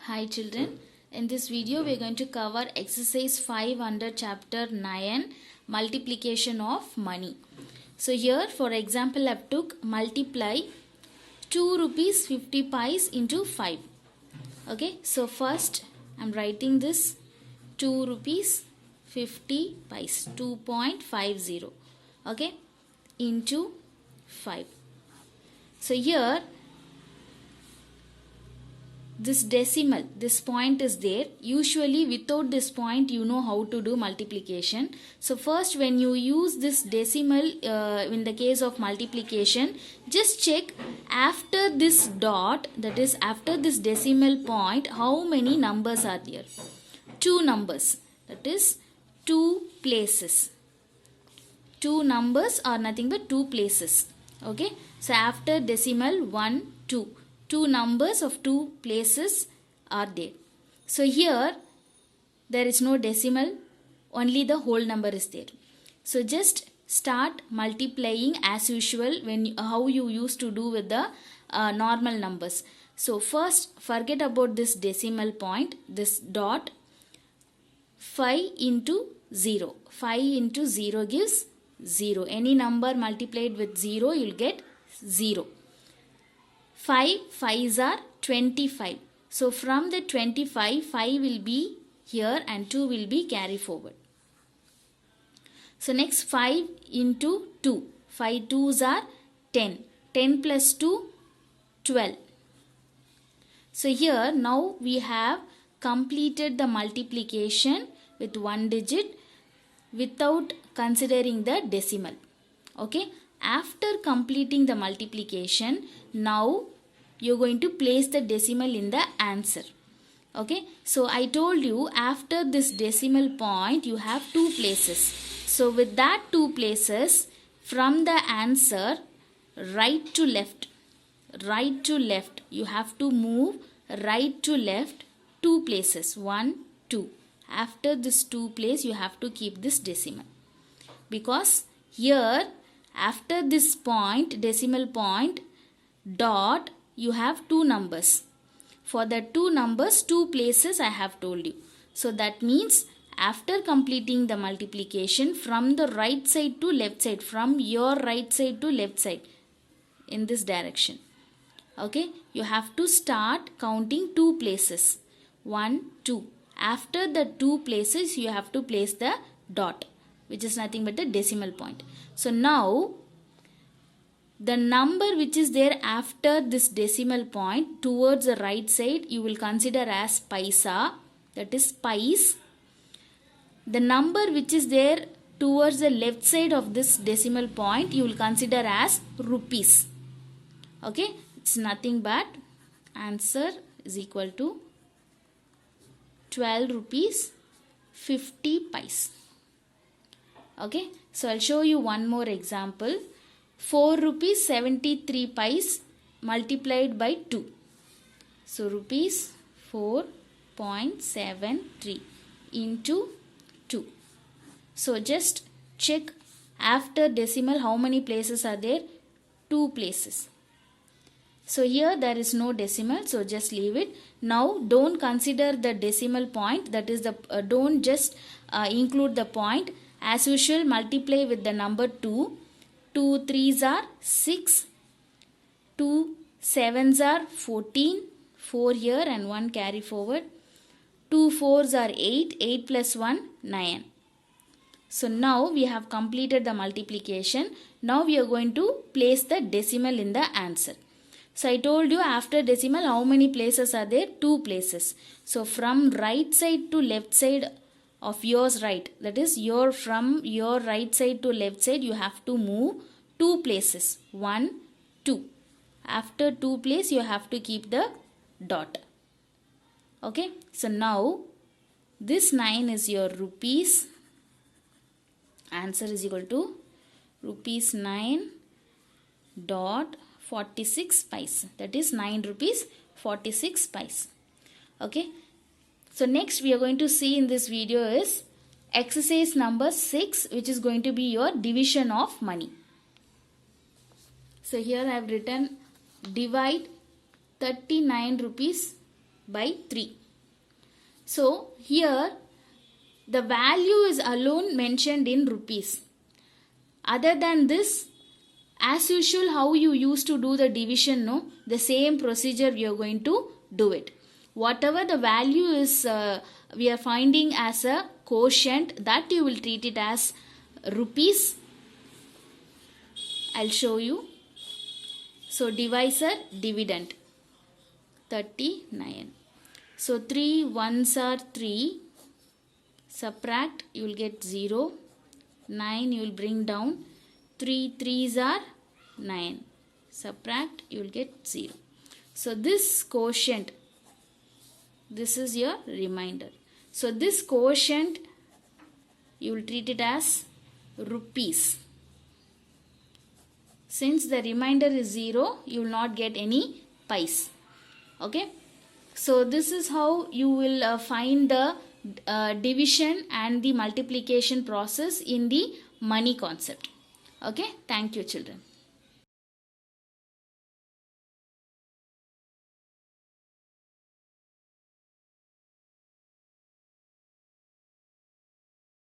Hi children, in this video we are going to cover exercise 5 under chapter 9 multiplication of money. So here for example I have took multiply 2 rupees 50 pice into 5. Okay, so first I am writing this 2 rupees 50 pice 2.50 okay into 5. So here this decimal, this point is there. Usually without this point you know how to do multiplication. So first when you use this decimal in the case of multiplication, just check after this dot, that is after this decimal point, how many numbers are there. 2 numbers, that is 2 places. 2 numbers are nothing but 2 places. Okay, so after decimal 1 2, 2 numbers of 2 places are there. So here there is no decimal, only the whole number is there. So just start multiplying as usual how you used to do with the normal numbers. So first forget about this decimal point, this dot. 5 into 0. 5 into 0 gives 0. Any number multiplied with 0 you will get 0. 5 5s are 25. So from the 25, 5 will be here and 2 will be carry forward. So next 5 into 2. 5 2s are 10. 10 plus 2, 12. So here now we have completed the multiplication with one digit without considering the decimal. Okay. After completing the multiplication, now you're going to place the decimal in the answer. Okay, so I told you after this decimal point you have 2 places. So with that 2 places, from the answer right to left, you have to move right to left 2 places, 1 2. After this 2 place you have to keep this decimal, because here after this point, decimal point, dot, you have 2 numbers. For the 2 numbers, 2 places I have told you. So that means after completing the multiplication from the right side to left side, from your right side to left side, in this direction. Okay, you have to start counting 2 places. 1, 2. After the 2 places, you have to place the dot, which is nothing but the decimal point. So now the number which is there after this decimal point towards the right side you will consider as paisa, that is pice. The number which is there towards the left side of this decimal point you will consider as rupees. Okay, it's nothing but answer is equal to 12 rupees 50 pice. Okay, so I'll show you one more example. 4 rupees 73 pice multiplied by 2. So rupees 4.73 into 2. So just check after decimal how many places are there? 2 places. So here there is no decimal, so just leave it. Now don't consider the decimal point, that is the don't just include the point. As usual multiply with the number 2. 2 3s are 6, 2 7s are 14, 4 here and 1 carry forward. 2 4s are 8, 8 plus 1 9. So now we have completed the multiplication. Now we are going to place the decimal in the answer. So I told you after decimal how many places are there? 2 places. So from right side to left side of yours right, that is from your right side to left side you have to move 2 places, 1 2. After 2 place you have to keep the dot. Okay, so now this 9 is your rupees. Answer is equal to rupees 9 dot 46 pice, that is 9 rupees 46 pice. Okay, so next we are going to see in this video is exercise number 6, which is going to be your division of money. So here I have written divide 39 rupees by 3. So here the value is alone mentioned in rupees. Other than this, as usual how you used to do the division, no, the same procedure we are going to do it. Whatever the value is we are finding as a quotient, that you will treat it as rupees. I'll show you. So divisor, dividend, 39. So 3 ones are 3, subtract, you will get 0, 9 you will bring down, 3 threes are 9, subtract, you will get 0. So this quotient, this is your remainder. So this quotient you will treat it as rupees. Since the remainder is 0, you will not get any pies. Okay. So this is how you will find the division and the multiplication process in the money concept. Okay. Thank you, children.